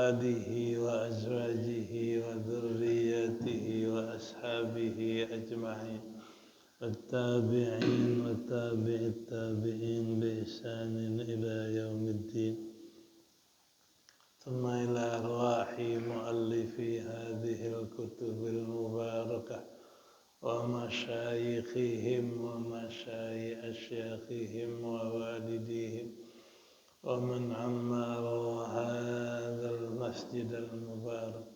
آله وأزواجه وذرياته وأصحابه أجمعين والتابعين وتابع التابعين بإحسان إلى يوم الدين ثم إلى أرواح مؤلفي هذه الكتب المباركة ومشايخهم ومشايخ أشياخهم ووالديهم ومن عمروا هذا المسجد المبارك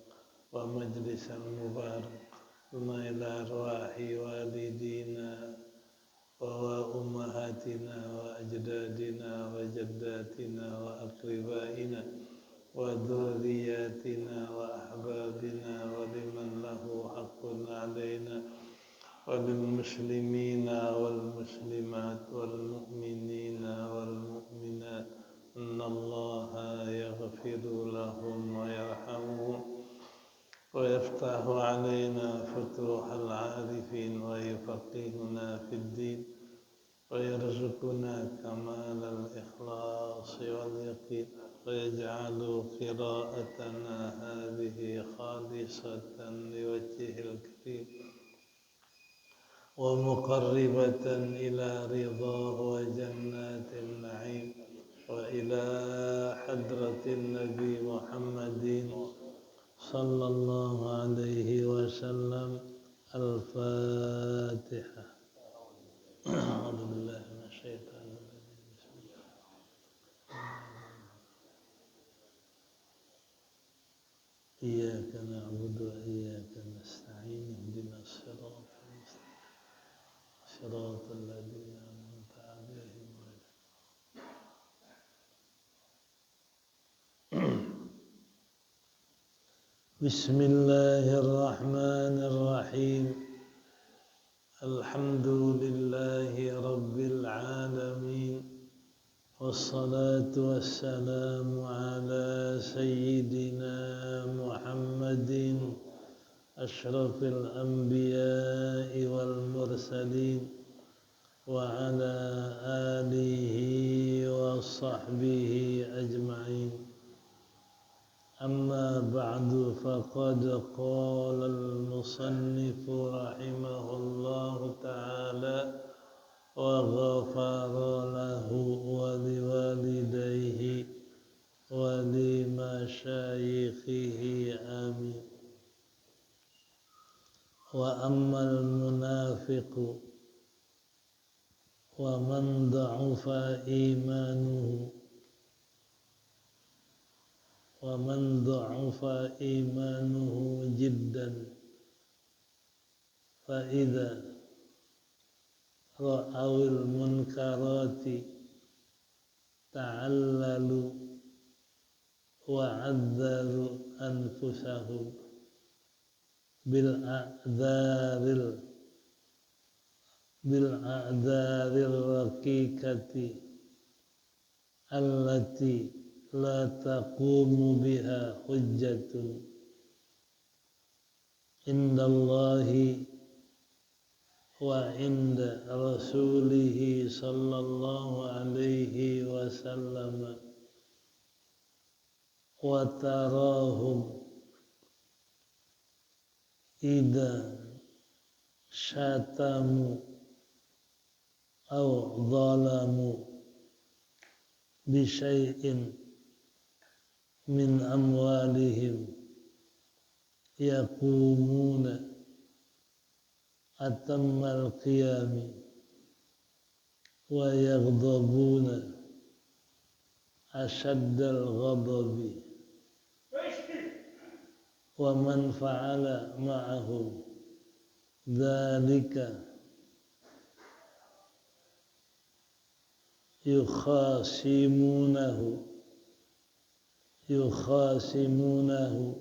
ومجلس المبارك ثم إلى أرواح والدينا وأمهاتنا وأجدادنا وجداتنا وأقربائنا وذرياتنا وأحبابنا ولمن له حق علينا وللمسلمين والمسلمات والمؤمنين والمؤمنات إن الله يغفر لهم ويرحمهم ويفتح علينا فتوح العارفين ويفقهنا في الدين ويرزقنا كمال الإخلاص واليقين ويجعل قراءتنا هذه خالصة لوجهه الكريم ومقربة إلى رضاه وجنات النعيم وإلى حضرة النبي محمد صلى الله عليه وسلم. الفاتحة. أعوذ بالله من الشيطان الرجيم. بسم الله. إياك نعبد وإياك نستعين اهدنا الصراط المستقيم صراط الذين أنعمت عليهم غير بسم الله الرحمن الرحيم. الحمد لله رب العالمين والصلاة والسلام على سيدنا محمد أشرف الأنبياء والمرسلين وعلى آله وصحبه أجمعين. أما بعد فقد قال المصنف رحمه الله تعالى وغفر له ولوالديه ولمشايخه آمين. وأما المنافق ومن ضعف إيمانه جدا فإذا رأوا المنكرات تعللوا وعذروا أنفسهم بالأعذار الرقيقة التي لا تقوم بها حجة عند الله وعند رسوله صلى الله عليه وسلم. وتراهم إذا شتموا أو ظلموا بشيء من أموالهم يقومون أتم القيام ويغضبون أشد الغضب. ومن فعل معهم ذلك يخاصمونه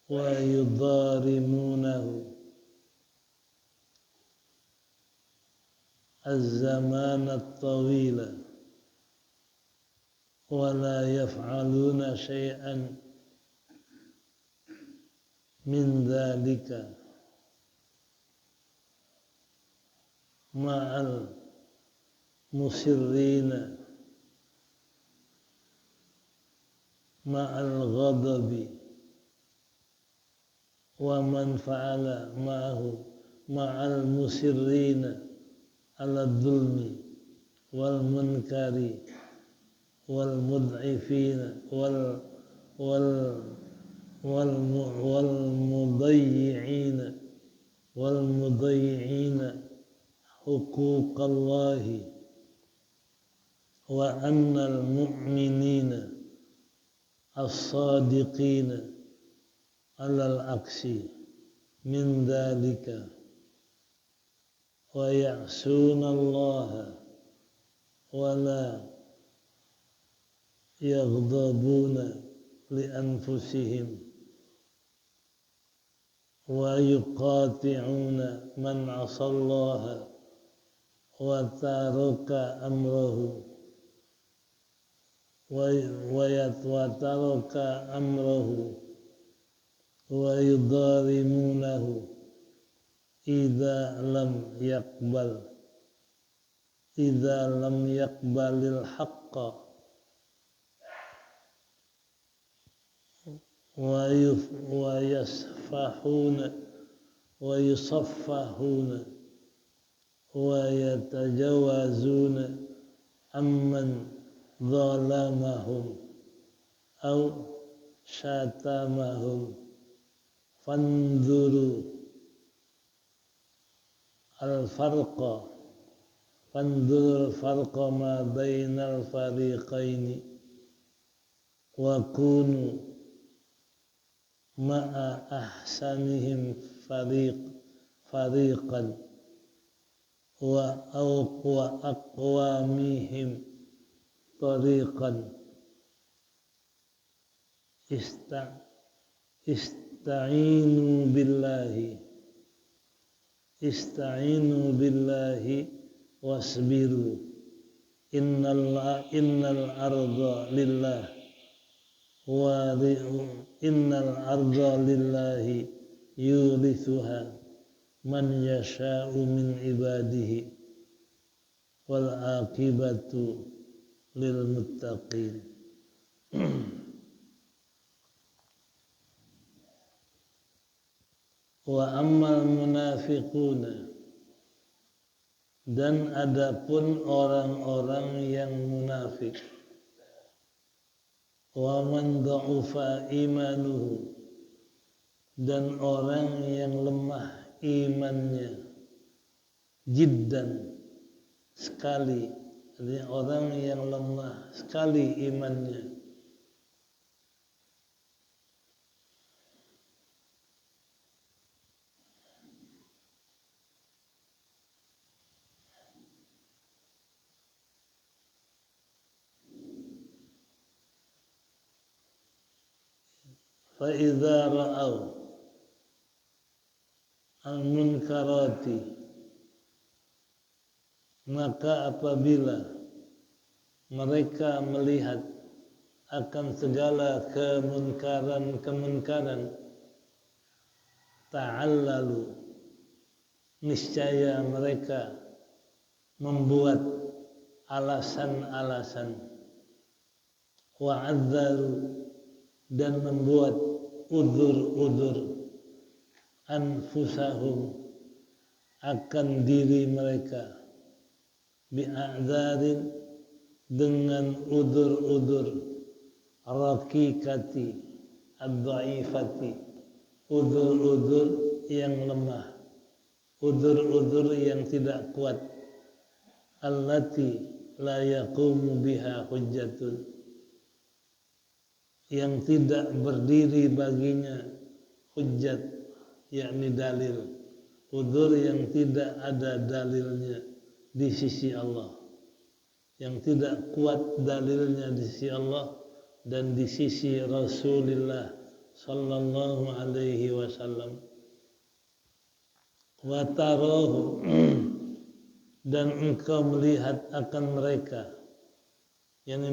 ويضارمونه الزمان الطويل ولا يفعلون شيئا من ذلك مع المصرين ma'al ghadabi wa man fa'ala ma'ahu ma'al musirrina ala dhulmi wal munkari wal mud'ifina wal mudayyi'ina huquqallahi wa annal mu'minina as-sadiqina alal aksi min dhalika wa ya'suna allaha wa la yaghdabuna li anfusihim wa yuqati'una man asallaha wa taraka amrahu wa taraka amrahu wa yudhalimunahu idza lam yaqbalil haqqa wa yusaffahuna wa yatajawazuna amman zalamahum aw syatamahum fanzuru al-farqa ma bainal fariqaini wa kunu ma'a ahsanihim fariqan wa aqwamihim tariqan ista'inu billahi wasbiru innal arda lillah wa innal arda lillahi yurithuha man yasha'u min ibadihi wal aqibatu lil muttaqin. Wa ammal munafiquna, dan adapun orang-orang yang munafik, wa man dha'ufa imanuhu, dan orang yang lemah imannya, jiddan, sekali, jadi orang yang lemah sekali imannya, fa idza ra'aw al-munkarati, maka apabila mereka melihat akan segala kemunkaran, ta'allalu, niscaya mereka membuat alasan-alasan, wa'adzaru, dan membuat udzur-udzur, anfusahum, akan diri mereka, bi'a'dzarin, dengan udzur-udzur, raqiqati, ad-dha'ifati, udzur-udzur yang lemah, udzur-udzur yang tidak kuat, allati la yaqumu biha hujjatun, yang tidak berdiri baginya hujjat, yakni dalil, udzur yang tidak ada dalilnya di sisi Allah, yang tidak kuat dalilnya di sisi Allah dan di sisi Rasulullah sallallahu alaihi wasallam. Wa tarahu, dan engkau melihat akan mereka, yakni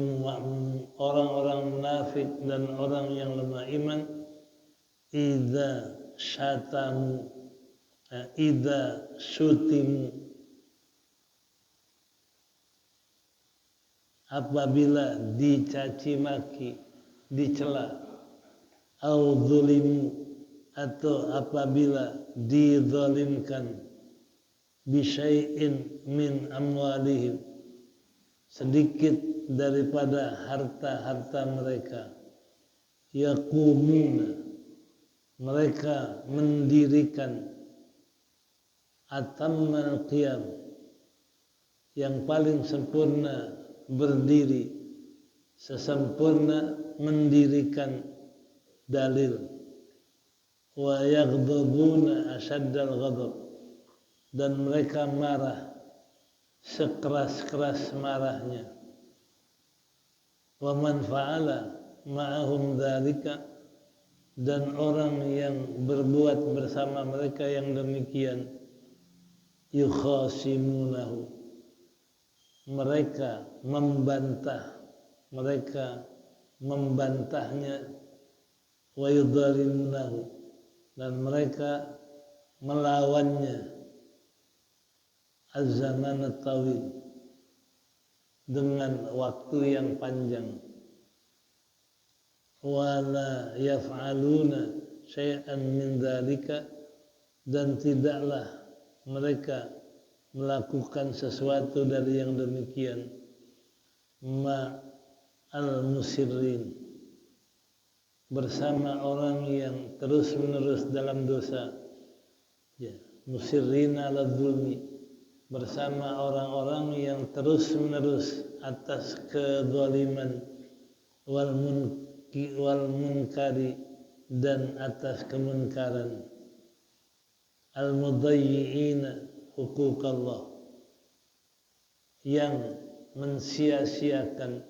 orang-orang munafik dan orang yang lemah iman, idza syatamu, idza syutimu, apabila dicaci maki, dicela, au zulimu atau apabila dizalimkan, bisyai'in min amwalihim, sedikit daripada harta-harta mereka, yaqumuna, mereka mendirikan, atammal qiyam, yang paling sempurna berdiri, sesempurna mendirikan dalil, wa yaghdabuna asyaddal ghadab, dan mereka marah sekeras-keras marahnya, wa man fa'ala ma'ahum dzalika, dan orang yang berbuat bersama mereka yang demikian, yukhasimunahu, mereka membantahnya, wa yudhalimunahu, dan mereka melawannya, az-zaman at-tawil, dengan waktu yang panjang, wala yaf'aluna syai'an min dzalika, dan tidaklah mereka melakukan sesuatu dari yang demikian, ma al-musirrin, bersama orang yang terus-menerus dalam dosa, ya, musirrin ala zulmi, bersama orang-orang yang terus-menerus atas kezaliman, wal munkari, dan atas kemunkaran, al-mudayyi'ina huquqallah, yang mensia-siakan,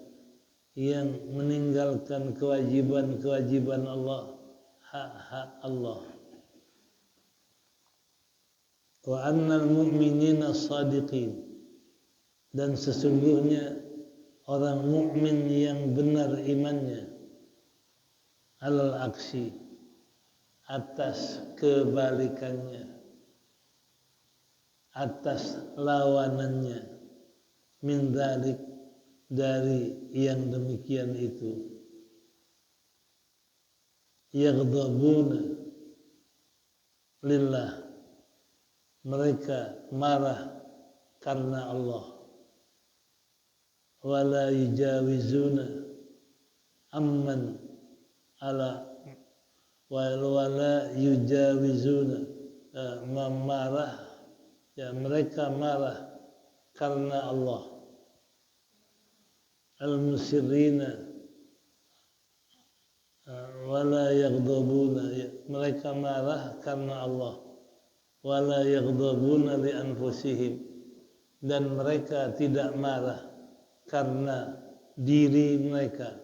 yang meninggalkan kewajiban-kewajiban Allah, hak-hak Allah. Wa annal mu'minina shadiqin, dan sesungguhnya orang mukmin yang benar imannya, alal aksi, atas kebalikannya, atas lawanannya, min dzalik, dari yang demikian itu, yaghdabuna lillah, mereka marah karena Allah, wala yujawizuna amman ala, wala yujawizuna, marah, ya, mereka marah karena Allah, al-musirrina, wala yaghdabuna, ya, mereka marah karena Allah, wala yaghdabuna li anfusihim, dan mereka tidak marah karena diri mereka,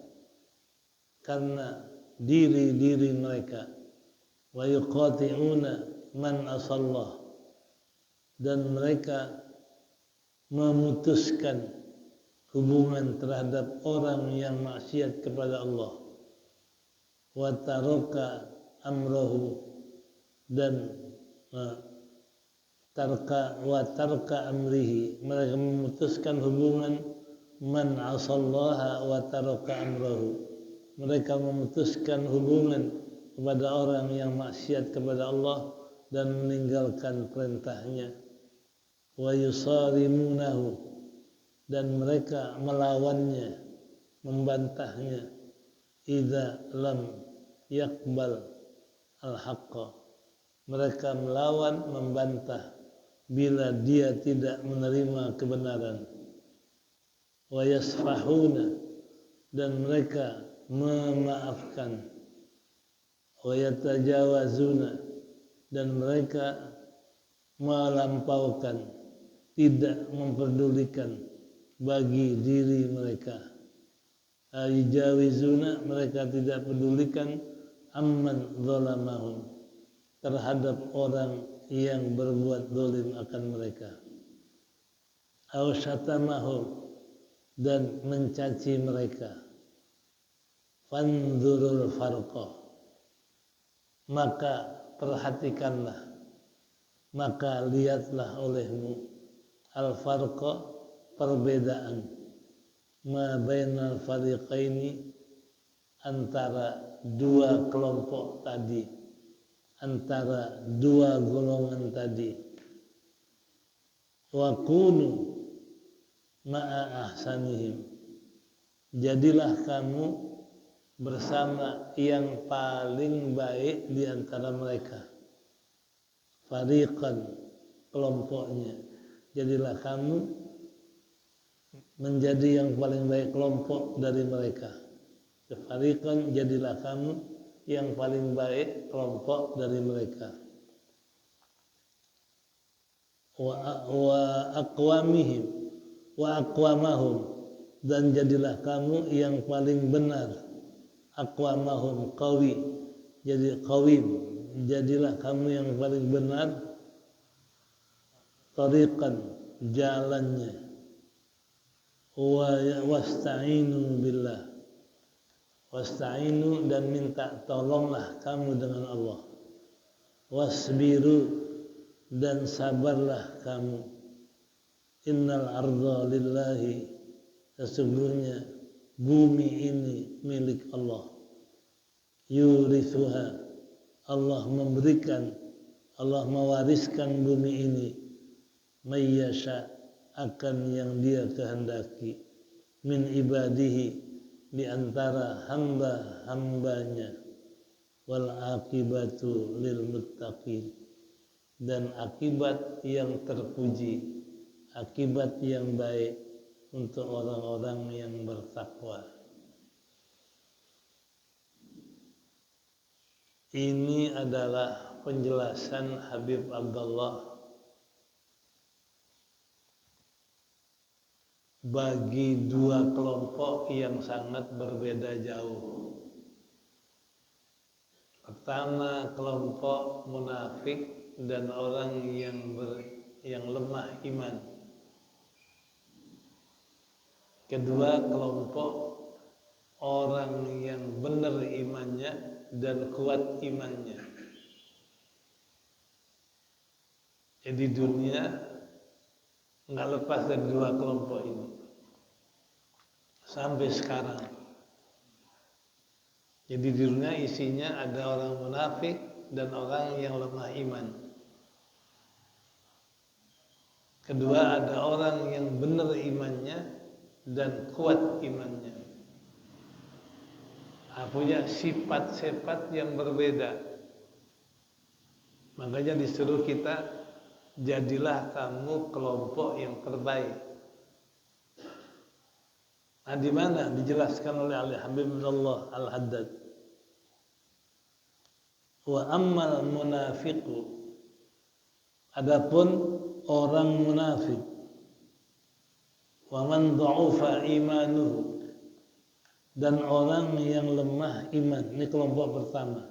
karena diri-diri mereka, wa yuqati'una man asallah, dan mereka memutuskan hubungan terhadap orang yang maksiat kepada Allah, wa taraka amrahu, dan tarka amrihi, mereka memutuskan hubungan man asallaha wa taraka amrahu, mereka memutuskan hubungan kepada orang yang maksiat kepada Allah dan meninggalkan perintahnya, wa yusarimunahu, dan mereka melawannya, membantahnya, idza lam yaqbal al-haqqa, mereka melawan, membantah bila dia tidak menerima kebenaran, wa yasfahuna, dan mereka memaafkan, wa yatajawazuna, dan mereka melampaukan, tidak memperdulikan bagi diri mereka, yujawizuna, mereka tidak pedulikan, amman zalamahum, terhadap orang yang berbuat zalim akan mereka, aw syatamahum, dan mencaci mereka, fanzurul farqa, maka perhatikanlah, maka lihatlah olehmu, al farqa, perbedaan, ma bainal fariqaini, antara dua kelompok tadi, antara dua golongan tadi. Wa kunu ma'a ahsanihim, jadilah kamu bersama yang paling baik di antara mereka. Fariqan, kelompoknya, jadilah kamu menjadi yang paling baik kelompok dari mereka. Fariqan, jadilah kamu yang paling baik kelompok dari mereka. Wa aqwamihim wa aqwamahum, dan jadilah kamu yang paling benar. Aqwamahum, qawi, jadi qawim, jadilah kamu yang paling benar. Tariqan, jalannya. Wasta'inu billah, wasta'inu, dan minta tolonglah kamu dengan Allah. Wasbiru, dan sabarlah kamu. Innal arda lillahi, sesungguhnya bumi ini milik Allah. Yurithuha, Allah memberikan, Allah mewariskan bumi ini. Mayyasha, akan yang dia kehendaki. Min ibadihi, di antara hamba-hambanya. Wal akibatu lil muttaqin, dan akibat yang terpuji, akibat yang baik untuk orang-orang yang bertakwa. Ini adalah penjelasan Habib Abdullah bagi dua kelompok yang sangat berbeda jauh. Pertama, kelompok munafik dan orang yang lemah iman. Kedua, kelompok orang yang benar imannya dan kuat imannya. Jadi dunia nggak lepas dari dua kelompok ini sampai sekarang. Jadi di dunia isinya ada orang munafik dan orang yang lemah iman. Kedua, ada orang yang benar imannya dan kuat imannya. Punya sifat-sifat yang berbeda. Makanya disuruh kita, jadilah kamu kelompok yang terbaik. Nah, di mana dijelaskan oleh Habib Abdullah Al-Haddad. Wa ammal munafiqu, adapun orang munafik, wa man dha'ufa imanuhu, dan orang yang lemah iman. Ini kelompok pertama,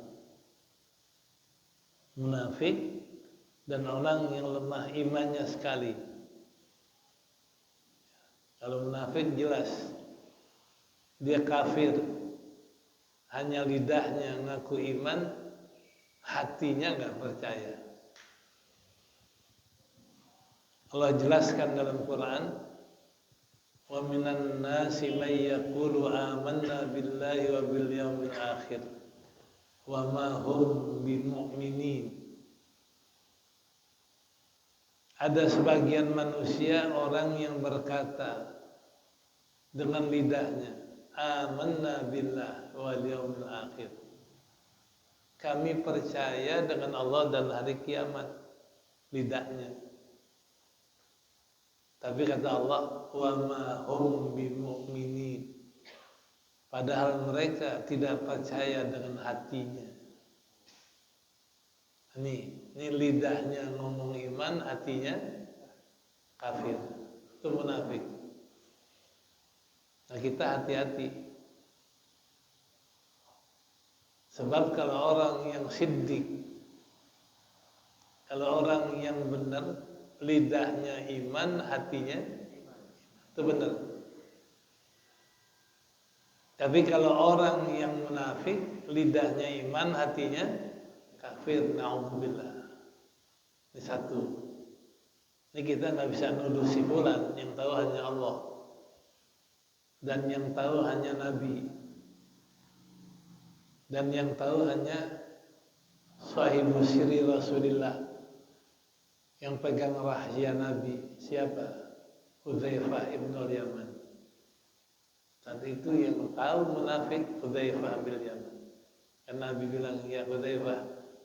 munafik dan orang yang lemah imannya sekali. Kalau munafik jelas dia kafir, hanya lidahnya ngaku iman, hatinya nggak percaya. Allah jelaskan dalam Quran, wa minan nasi may yaqulu amanna billahi wa bil yaumil akhir wa ma hum bimu'minin. Ada sebagian manusia orang yang berkata dengan lidahnya, amanna billah wal yaumil akhir, kami percaya dengan Allah dan hari kiamat, lidahnya. Tapi kata Allah, wa ma hum bimu'minin, padahal mereka tidak percaya dengan hatinya. Ini lidahnya ngomong iman, hatinya kafir. Itu munafik. Nah, kita hati-hati. Sebab kalau orang yang siddiq, kalau orang yang benar, lidahnya iman, hatinya itu benar. Tapi kalau orang yang munafik, lidahnya iman, hatinya kafir, na'udzubillah. Ini satu. Ini kita nggak bisa nuduh si fulan, yang tahu hanya Allah dan yang tahu hanya Nabi. dan yang tahu hanya sahibu siri Rasulillah, yang pegang rahasia Nabi. Siapa? Hudzaifah ibn al-Yaman. Saat itu yang tahu munafik Hudzaifah bin Yaman. Dan Nabi bilang, ya Hudzaifah,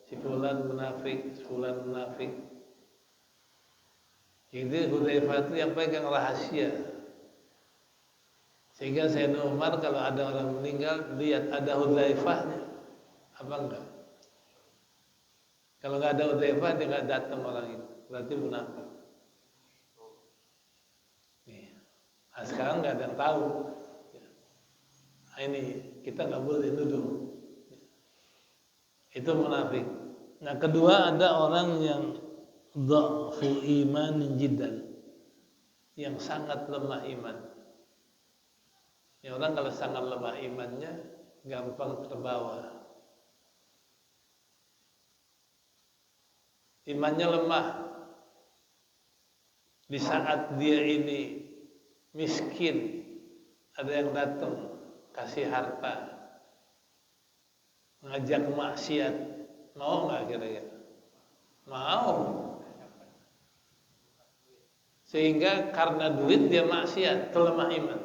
si fulan munafik, si fulan munafik. Jadi Hudzaifah itu yang pegang rahasia. Sehingga Sayyidina Umar kalau ada orang meninggal, lihat ada Hudzaifahnya apa enggak. Kalau nggak ada Hudzaifah, dia nggak datang orang itu, berarti munafik. Nih. Nah, sekarang nggak ada yang tahu. Nah, ini kita nggak boleh nuduh. Itu munafik. Nah, kedua ada orang yang dha'fu iman jiddan, yang sangat lemah iman. Ya, orang kalau sangat lemah imannya gampang terbawa. Imannya lemah. Di saat dia ini miskin, ada yang datang kasih harta, ngajak maksiat, mau nggak kira-kira? Mau. Sehingga karena duit dia maksiat, itu lemah iman.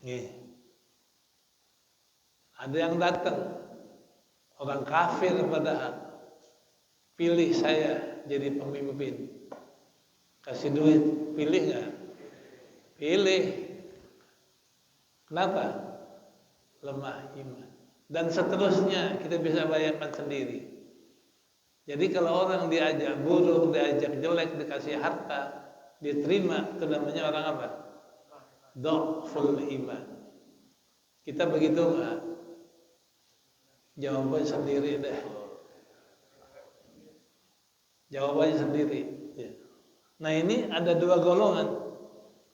Nih. Ada yang datang, orang kafir padahal, pilih saya jadi pemimpin, kasih duit, pilih nggak? Pilih. Kenapa? Lemah iman. Dan seterusnya kita bisa bayangkan sendiri. Jadi kalau orang diajak buruk, diajak jelek, dikasih harta, diterima, itu namanya orang apa? Dha'ful iman. Kita begitu nggak? Jawabannya sendiri deh. Jawabannya sendiri. Ya. Nah, ini ada dua golongan.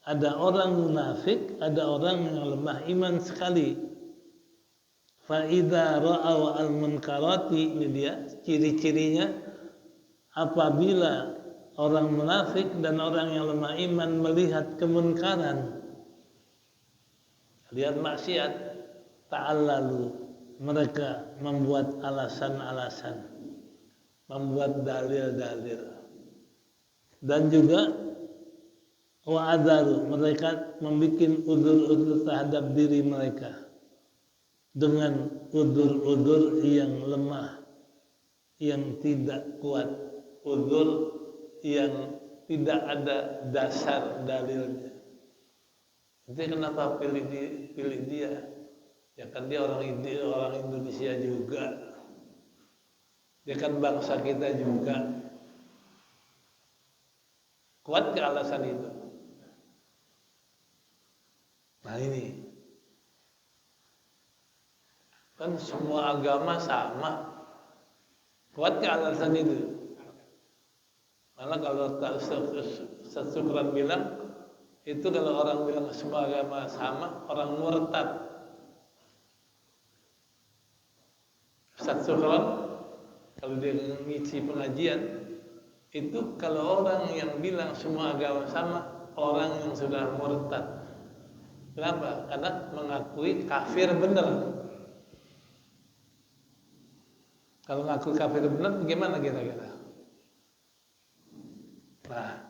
Ada orang munafik, ada orang yang lemah iman sekali. Fa'idha ra'aw al-munkarati, ini dia ciri-cirinya. Apabila orang munafik dan orang yang lemah iman melihat kemunkaran, lihat maksiat, ta'allalu, mereka membuat alasan-alasan, membuat dalil-dalil, dan juga wa'adaru, mereka membuat udzur-udzur terhadap diri mereka dengan udzur-udzur yang lemah, yang tidak kuat, udzur yang tidak ada dasar dalilnya. Itu kenapa pilih dia? Ya kan dia orang Indonesia juga. Dia kan bangsa kita juga. Kuat ke alasan itu? Nah ini. Kan semua agama sama. Kuat ke alasan itu? Malah kalau Ustaz Syukran bilang, itu kalau orang bilang semua agama sama, orang murtad. Ustaz Syukran kalau dia ngisi pengajian, itu kalau orang yang bilang semua agama sama, orang yang sudah murtad. Kenapa? Karena mengakui kafir benar. Kalau ngaku kafir benar, bagaimana kira-kira? Nah,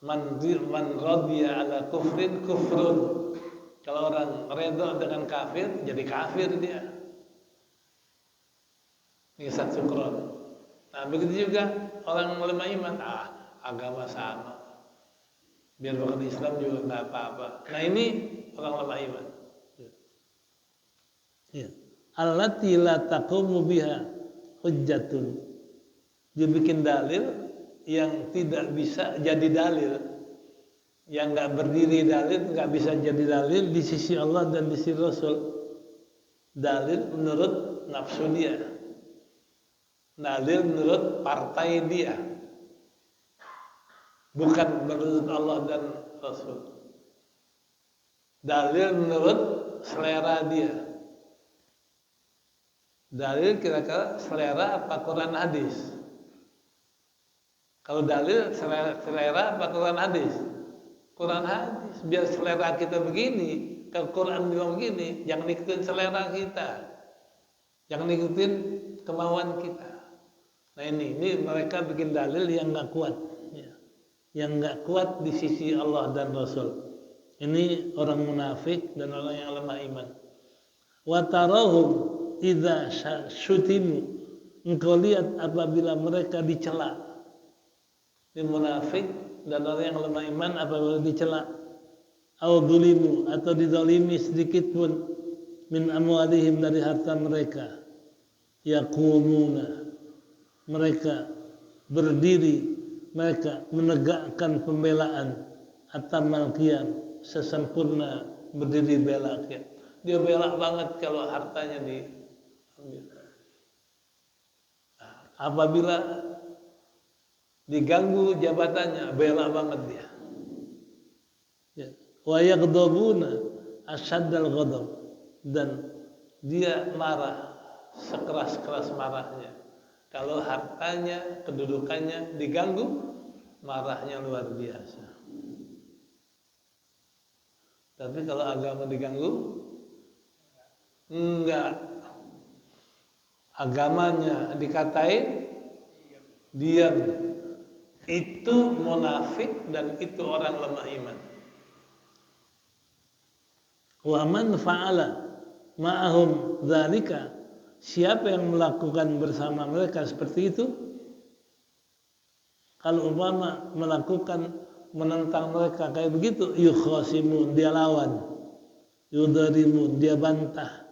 man radiya ala kufrin kufrun. Kalau orang redha dengan kafir, jadi kafir dia. Ini Ustaz Syukran. Nah, begitu juga orang lemah iman, agama sama. Biar bukan Islam juga nggak apa-apa. Nah, ini orang lemah iman. Ya. Allati la taqumu biha hujjatun. Dia bikin dalil yang tidak bisa jadi dalil, yang nggak berdiri dalil, nggak bisa jadi dalil di sisi Allah dan di sisi Rasul. Dalil menurut nafsu dia, dalil menurut partai dia, bukan menurut Allah dan Rasul. Dalil menurut selera dia. Dalil kira-kira selera apa Quran hadis? Kalau dalil selera apa Quran hadis? Quran hadis. Biar selera kita begini, kalau Quran bilang begini, jangan ikutin selera kita, jangan ikutin kemauan kita. Nah ini mereka bikin dalil yang nggak kuat, ya. Yang nggak kuat di sisi Allah dan Rasul. Ini orang munafik dan orang yang lemah iman. Wa tarahum idza syutimu, engkau lihat apabila mereka dicela. Ini munafik dan orang yang lemah iman apabila dicela, au dzulimu, atau dizalimi sedikit pun, min amwalihim, dari harta mereka, yaqumuna, mereka berdiri, mereka menegakkan pembelaan, atamal qiyam, sesempurna berdiri bela qiyam. Dia bela banget kalau hartanya diambil. Nah, apabila diganggu jabatannya, bela banget dia. Ya. Wa yaghdabuna asyaddal ghadab, dan dia marah sekeras-keras marahnya. Kalau hartanya, kedudukannya diganggu, marahnya luar biasa. Tapi kalau agama diganggu, enggak. Agamanya dikatain, diam. Itu munafik dan itu orang lemah iman. Wa man fa'ala ma'ahum dzalika, siapa yang melakukan bersama mereka seperti itu? Kalau umpama melakukan menentang mereka kayak begitu, yukhasimun, dia lawan, yudarimun, dia bantah,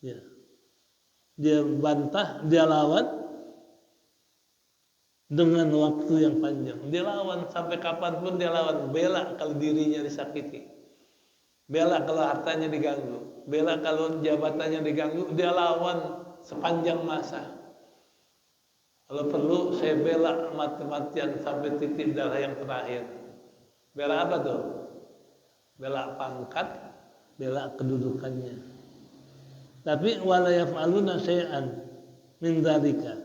ya. Dia bantah, dia lawan dengan waktu yang panjang. Dia lawan sampai kapanpun, dia lawan. Bela kalau dirinya disakiti, bela kalau hartanya diganggu, bela kalau jabatannya diganggu, dia lawan sepanjang masa. Kalau perlu saya bela mati-matian sampai titik darah yang terakhir. Bela apa tuh? Bela pangkat, bela kedudukannya. Tapi wala yaf'aluna syai'an min dzalika,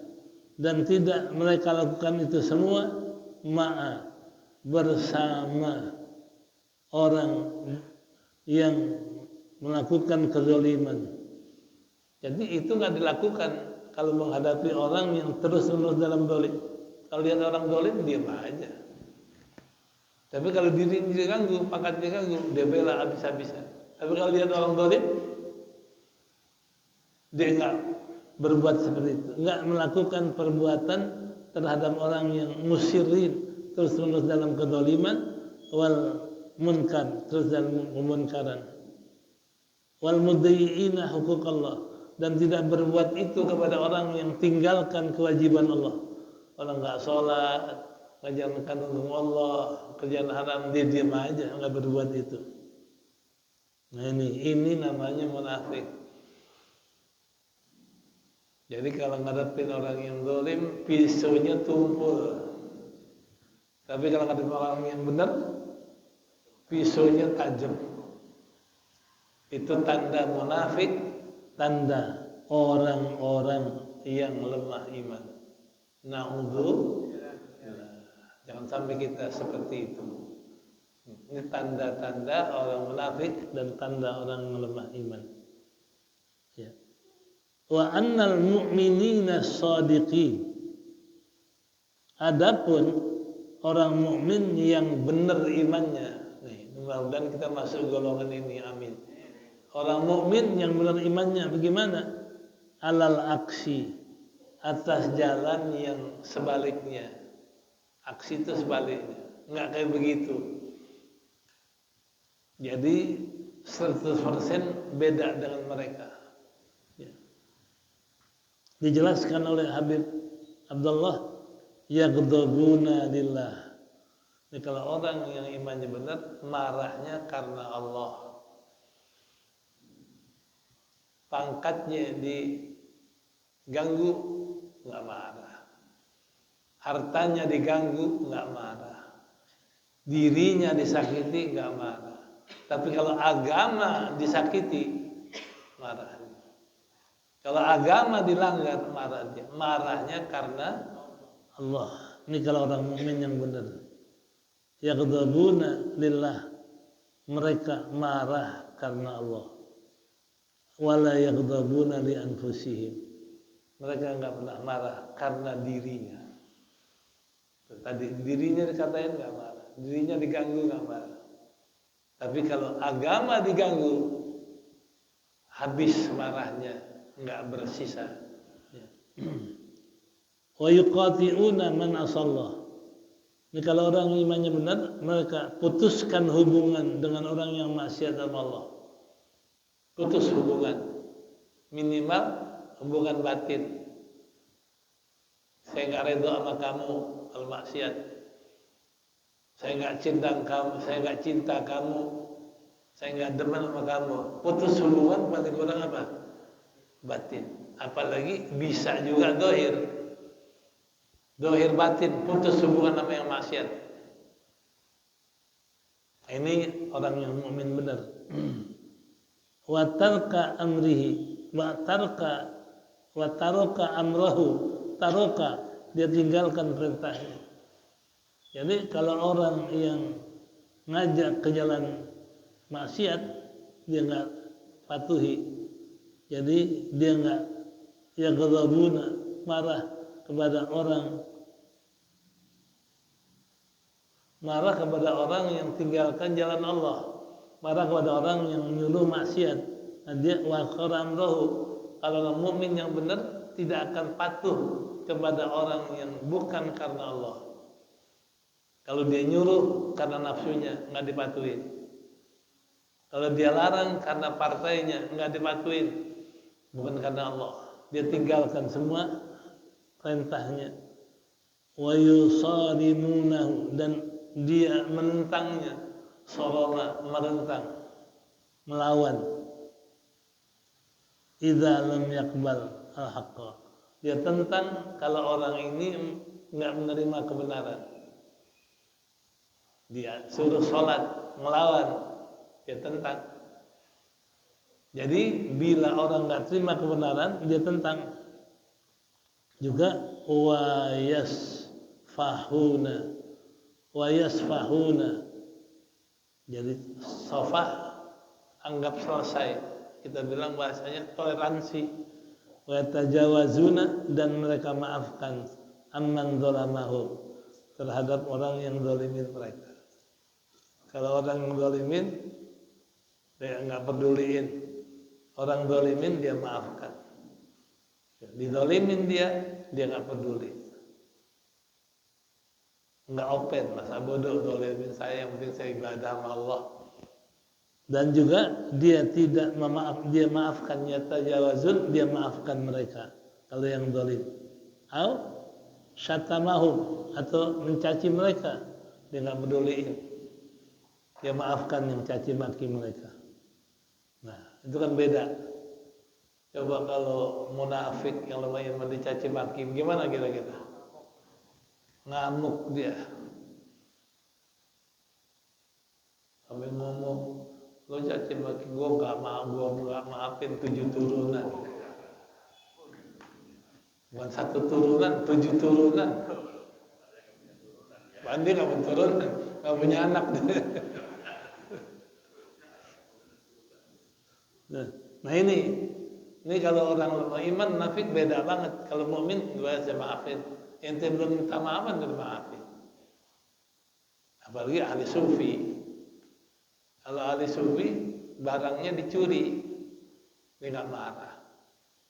dan tidak mereka lakukan itu semua ma'a, bersama orang yang melakukan kezaliman. Jadi itu nggak dilakukan kalau menghadapi orang yang terus-menerus dalam dolim. Kalau lihat orang dolim, diam aja. Tapi kalau diri diganggu, pangkat diganggu, dia bela habis-habisan. Tapi kalau lihat orang dolim, dia nggak berbuat seperti itu, nggak melakukan perbuatan terhadap orang yang musirin, terus-menerus dalam kedoliman, wal munkar, terus dalam kemunkaran, wal mudayyi'ina huquqallah, dan tidak berbuat itu kepada orang yang tinggalkan kewajiban Allah. Orang nggak sholat, ngajarkan untuk Allah, kerjaan haram, dia diam aja, nggak berbuat itu. Nah ini namanya munafik. Jadi kalau ngadepin orang yang zalim, pisaunya tumpul. Tapi kalau ngadepin orang yang benar, pisaunya tajam. Itu tanda munafik, tanda orang-orang yang lemah iman. Na'udzubillah. Jangan sampai kita seperti itu. Ini tanda-tanda orang munafik dan tanda orang yang lemah iman. Ya. Wa annal mu'minina shadiqin, adapun orang mukmin yang benar imannya. Nih, mudah-mudahan kita masuk golongan ini, amin. Orang mukmin yang benar imannya bagaimana? Alal aksi, atas jalan yang sebaliknya. Aksi itu sebaliknya, enggak kayak begitu. Jadi 100% beda dengan mereka. Dijelaskan oleh Habib Abdullah, yaghdabuna lillah. Ini kalau orang yang imannya benar, marahnya karena Allah. Pangkatnya diganggu, nggak marah. Hartanya diganggu, nggak marah. Dirinya disakiti, nggak marah. Tapi kalau agama disakiti, marah. Kalau agama dilanggar, marahnya karena Allah. Ini kalau orang mukmin yang benar. Yaghdabuna lillah, mereka marah karena Allah. Wala yaghdabuna li anfusihim, mereka enggak pernah marah karena dirinya. Tadi dirinya dikatain enggak marah, dirinya diganggu enggak marah. Tapi kalau agama diganggu, habis marahnya, enggak bersisa. Wa yuqati'una man asallah. Ini kalau orang imannya benar, mereka putuskan hubungan dengan orang yang maksiat sama Allah. Putus hubungan, minimal hubungan batin. Saya enggak redha sama kamu kalau maksiat. Saya enggak cinta kamu, saya enggak demen sama kamu. Putus hubungan paling kurang apa? Batin. Apalagi bisa juga dohir batin, putus hubungan sama yang maksiat. Ini orang yang mukmin benar. Wa tarka amrihi, wa taraka amrahu, taraka, dia tinggalkan perintahnya. Jadi kalau orang yang ngajak ke jalan maksiat, dia enggak patuhi. Jadi dia enggak ghadabuna, marah kepada orang yang tinggalkan jalan Allah, marah kepada orang yang menyuruh maksiat. Nah, dia wa qaramrohu, kalau orang mukmin yang benar tidak akan patuh kepada orang yang bukan karena Allah. Kalau dia nyuruh karena nafsunya, enggak dipatuhin. Kalau dia larang karena partainya, enggak dipatuhin. Bukan karena Allah. Dia tinggalkan semua perintahnya. Wa yusarimunahu, dan dia menentangnya. Sarama, menentang, melawan. Idza lam yaqbal al-haqqa, dia tentang kalau orang ini enggak menerima kebenaran. Dia suruh sholat, melawan, dia tentang. Jadi bila orang enggak terima kebenaran, dia tentang. Juga wa yasfahuna. Jadi safah, anggap selesai. Kita bilang bahasanya toleransi. Wa yatajawazuna, dan mereka maafkan amman dzalamahu, terhadap orang yang zalimin mereka. Kalau orang yang zalimin, dia enggak peduliin. Orang zalimin dia maafkan. Dizalimin dia enggak peduli. Enggak open, masa bodoh zalimin saya, yang penting saya ibadah sama Allah. Dan juga dia tidak dia maafkan, yatajawazun, dia maafkan mereka kalau yang zalim. Au syatamahum, atau mencaci mereka, dia enggak peduliin. Dia maafkan yang caci maki mereka. Nah, itu kan beda. Coba kalau munafik yang lumayan dicaci maki, gimana kira-kira? Ngamuk dia. Sambil ngomong, lo caci maki gue nggak maafin 7 turunan. Bukan 1 turunan, 7 turunan. Dia nggak berturunan, nggak punya anak. Nah ini kalau orang lemah iman, nafik beda banget. Kalau mukmin, gue saya maafin. Ente belum minta maafan, udah maafin. Apalagi ahli sufi. Kalau ahli sufi, barangnya dicuri, dia nggak marah.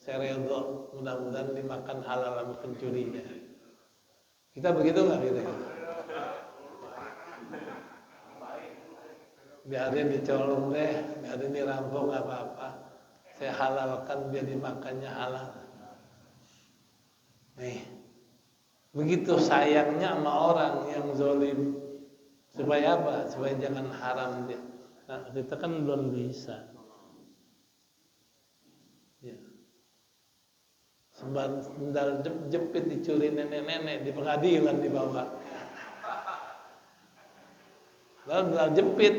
Saya redha, mudah-mudahan dimakan halal sama pencurinya. Kita begitu nggak kira-kira? Biarin dicolong deh, biarin dirampok, nggak apa-apa. Saya halalkan biar dimakannya halal. Nih, begitu sayangnya sama orang yang zalim. Supaya apa? Supaya jangan haram dia. Nah, kita kan belum bisa. Ya. Sendal jepit dicuri nenek-nenek di pengadilan dibawa. Lalu sendal jepit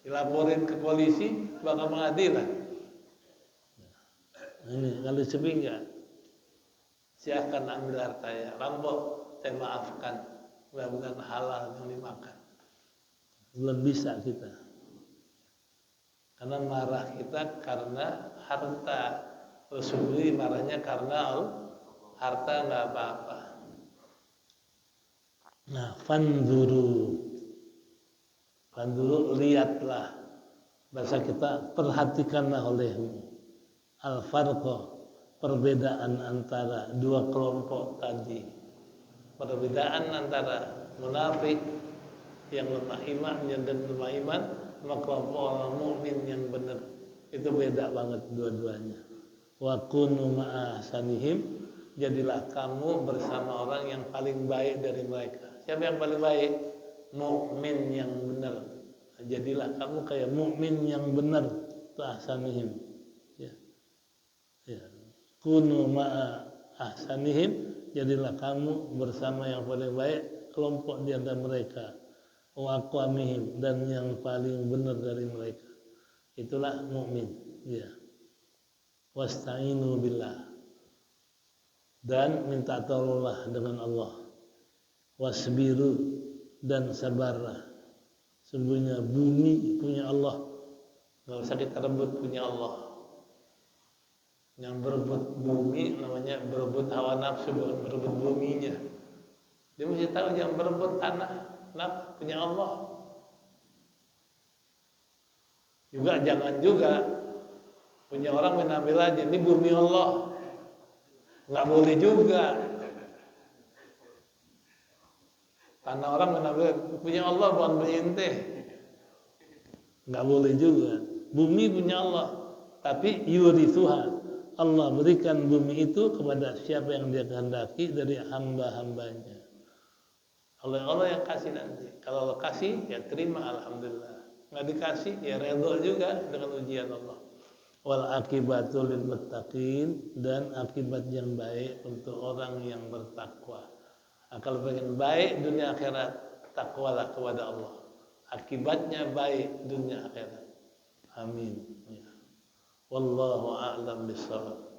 dilaporin ke polisi, bakal pengadilan. Ini kalau sepi enggak, silahkan ambil hartanya, rampok, saya maafkan, mudah-mudahan halal yang dimakan. belum bisa kita. Karena marah kita karena harta. Rasulullah marahnya karena harta nggak apa-apa. Nah, fanzuru lihatlah, bahasa kita perhatikanlah olehmu al-farqa, perbedaan antara dua kelompok tadi, perbedaan antara munafik yang lemah imannya dan lemah iman sama kelompok orang mukmin yang benar. Itu beda banget dua-duanya. Wa kunu ma'a sanihim, jadilah kamu bersama orang yang paling baik dari mereka. Siapa yang paling baik? Mukmin yang benar. Jadilah kamu kayak mukmin yang benar. Ahsanihim. Ya. Ya. Kunu ma'a ahsanihim, jadilah kamu bersama yang paling baik, kelompok di antara mereka. Wa aqwamihim, dan yang paling benar dari mereka. Itulah mukmin. Ya. Wasta'inu billah, dan minta tolonglah dengan Allah. Wasbiru, dan sabarlah. Sungguhnya bumi punya Allah, nggak usah kita rebut punya Allah. Yang berebut bumi namanya berebut hawa nafsu, bukan berebut buminya. Dia mesti tahu jangan berebut tanah, punya Allah. Juga jangan juga punya orang menambil aja, ini bumi Allah, nggak boleh juga. Karena orang menambil punya Allah bukan punya ente, nggak boleh juga. Bumi punya Allah, tapi yurithuha, Allah berikan bumi itu kepada siapa yang Dia kehendaki dari hamba-hambanya. Allah yang kasih nanti. Kalau Allah kasih, ya terima, alhamdulillah. Nggak dikasih, ya redha juga dengan ujian Allah. Wal akibatul lil muttaqin, dan akibat yang baik untuk orang yang bertakwa. Kalau pengen baik dunia akhirat, takwalah kepada Allah. Akibatnya baik dunia akhirat. Amin. Wallahu a'lam bishawab.